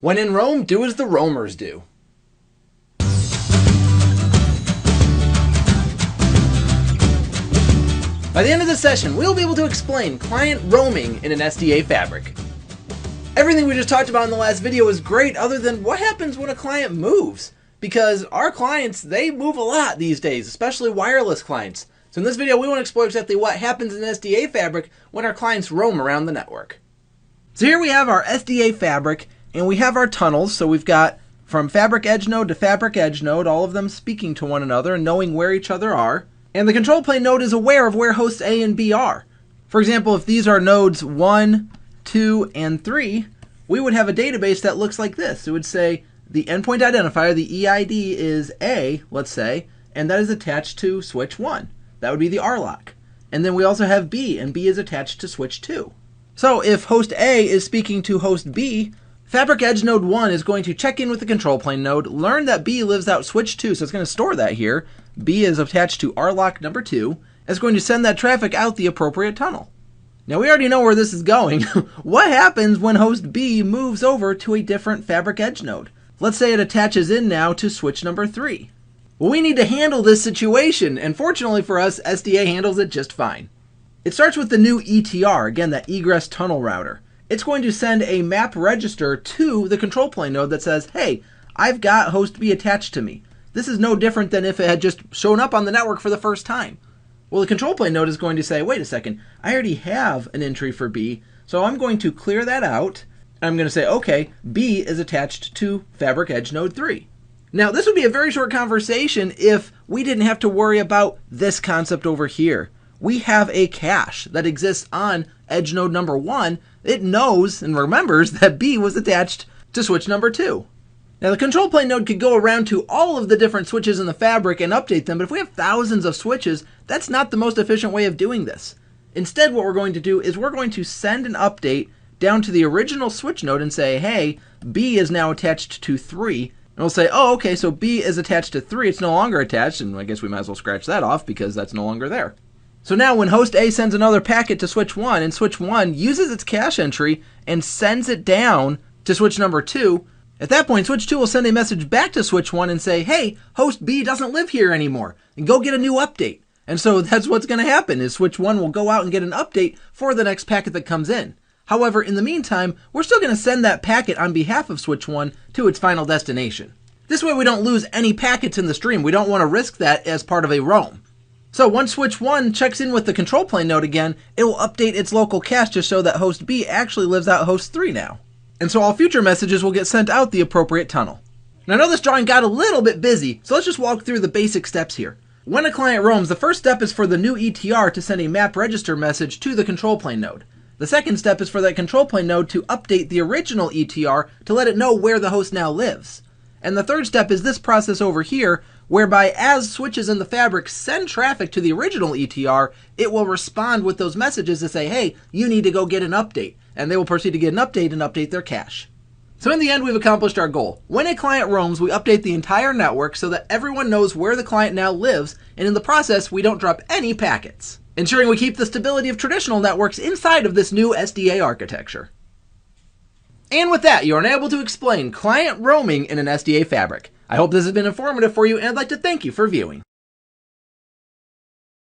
When in Rome, do as the roamers do. By the end of this session, we'll be able to explain client roaming in an SDA fabric. Everything we just talked about in the last video is great other than what happens when a client moves. Because our clients, they move a lot these days, especially wireless clients. So in this video, we want to explore exactly what happens in SDA fabric when our clients roam around the network. So here we have our SDA fabric, and we have our tunnels. So we've got from fabric edge node to fabric edge node, all of them speaking to one another and knowing where each other are. And the control plane node is aware of where hosts A and B are. For example, if these are nodes 1, 2, and 3, we would have a database that looks like this. It would say the endpoint identifier, the EID, is A, let's say, and that is attached to switch 1. That would be the RLock. And then we also have B, and B is attached to switch 2. So if host A is speaking to host B, fabric edge node 1 is going to check in with the control plane node, learn that B lives out switch 2, so it's going to store that here. B is attached to RLock number 2, and it's going to send that traffic out the appropriate tunnel. Now we already know where this is going. What happens when host B moves over to a different fabric edge node? Let's say it attaches in now to switch number 3. Well, we need to handle this situation, and fortunately for us, SDA handles it just fine. It starts with the new ETR, again, that egress tunnel router. It's going to send a map register to the control plane node that says, hey, I've got host B attached to me. This is no different than if it had just shown up on the network for the first time. Well, the control plane node is going to say, wait a second, I already have an entry for B, so I'm going to clear that out. And I'm going to say, okay, B is attached to fabric edge node 3. Now, this would be a very short conversation if we didn't have to worry about this concept over here. We have a cache that exists on edge node number 1. It knows and remembers that B was attached to switch number 2. Now, the control plane node could go around to all of the different switches in the fabric and update them, but if we have thousands of switches, that's not the most efficient way of doing this. Instead, what we're going to do is we're going to send an update down to the original switch node and say, hey, B is now attached to 3. And we'll say, oh, okay, so B is attached to 3. It's no longer attached, and I guess we might as well scratch that off because that's no longer there. So now when host A sends another packet to switch 1, and switch 1 uses its cache entry and sends it down to switch number 2, at that point, switch 2 will send a message back to switch 1 and say, hey, host B doesn't live here anymore, and go get a new update. And so that's what's going to happen, is switch 1 will go out and get an update for the next packet that comes in. However, in the meantime, we're still going to send that packet on behalf of switch 1 to its final destination. This way we don't lose any packets in the stream. We don't want to risk that as part of a roam. So once switch 1 checks in with the control plane node again, it will update its local cache to show that host B actually lives out host 3 now. And so all future messages will get sent out the appropriate tunnel. Now I know this drawing got a little bit busy, so let's just walk through the basic steps here. When a client roams, the first step is for the new ETR to send a map register message to the control plane node. The second step is for that control plane node to update the original ETR to let it know where the host now lives. And the third step is this process over here, whereby as switches in the fabric send traffic to the original ETR, it will respond with those messages to say, hey, you need to go get an update. And they will proceed to get an update and update their cache. So in the end, we've accomplished our goal. When a client roams, we update the entire network so that everyone knows where the client now lives, and in the process, we don't drop any packets, ensuring we keep the stability of traditional networks inside of this new SDA architecture. And with that, you are now able to explain client roaming in an SDA fabric. I hope this has been informative for you, and I'd like to thank you for viewing.